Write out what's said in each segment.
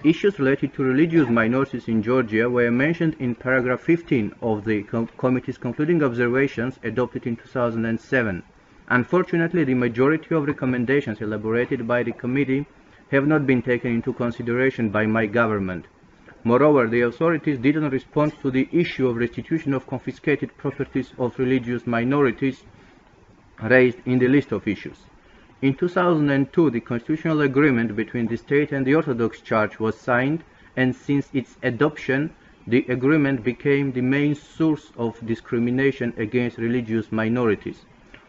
Issues related to religious minorities in Georgia were mentioned in paragraph 15 of the committee's concluding observations adopted in 2007. Unfortunately, the majority of recommendations elaborated by the committee have not been taken into consideration by my government. Moreover, the authorities didn't respond to the issue of restitution of confiscated properties of religious minorities raised in the list of issues. In 2002, the constitutional agreement between the state and the Orthodox Church was signed, and since its adoption, the agreement became the main source of discrimination against religious minorities.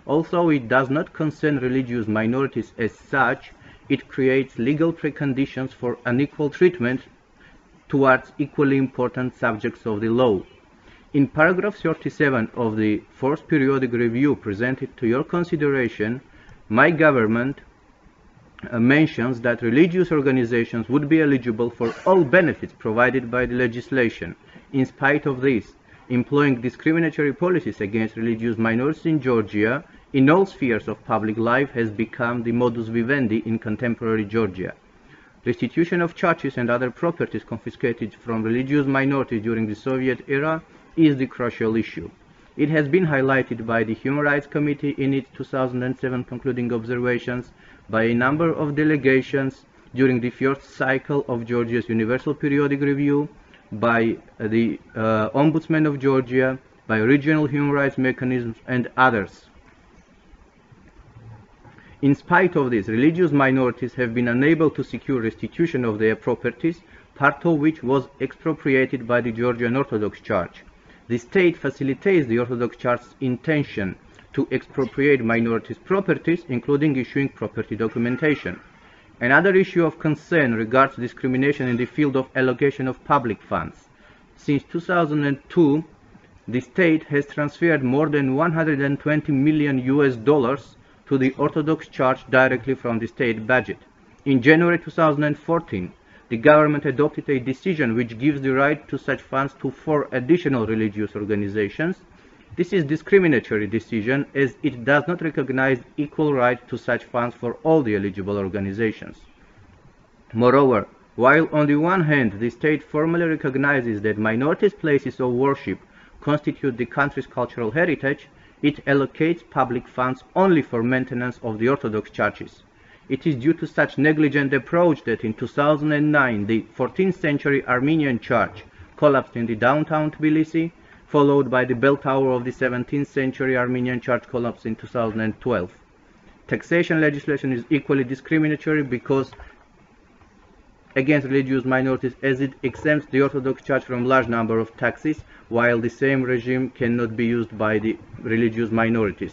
Although it does not concern religious minorities as such, it creates legal preconditions for unequal treatment towards equally important subjects of the law. In paragraph 37 of the fourth periodic review presented to your consideration, my government mentions that religious organizations would be eligible for all benefits provided by the legislation. In spite of this, employing discriminatory policies against religious minorities in Georgia in all spheres of public life has become the modus vivendi in contemporary Georgia. Restitution of churches and other properties confiscated from religious minorities during the Soviet era is the crucial issue. It has been highlighted by the Human Rights Committee in its 2007 concluding observations, by a number of delegations during the first cycle of Georgia's Universal Periodic Review, by the Ombudsman of Georgia, by regional human rights mechanisms, and others. In spite of this, religious minorities have been unable to secure restitution of their properties, part of which was expropriated by the Georgian Orthodox Church. The state facilitates the Orthodox Church's intention to expropriate minorities' properties, including issuing property documentation. Another issue of concern regards discrimination in the field of allocation of public funds. Since 2002, the state has transferred more than $120 million to the Orthodox Church directly from the state budget. In January 2014, the government adopted a decision which gives the right to such funds to 4 additional religious organizations. This is a discriminatory decision as it does not recognize equal right to such funds for all the eligible organizations. Moreover, while on the one hand the state formally recognizes that minorities' places of worship constitute the country's cultural heritage, it allocates public funds only for maintenance of the Orthodox churches. It is due to such negligent approach that in 2009 the 14th century Armenian church collapsed in the downtown Tbilisi, followed by the bell tower of the 17th century Armenian church collapse in 2012. Taxation legislation is equally discriminatory because against religious minorities, as it exempts the Orthodox Church from a large number of taxes, while the same regime cannot be used by the religious minorities.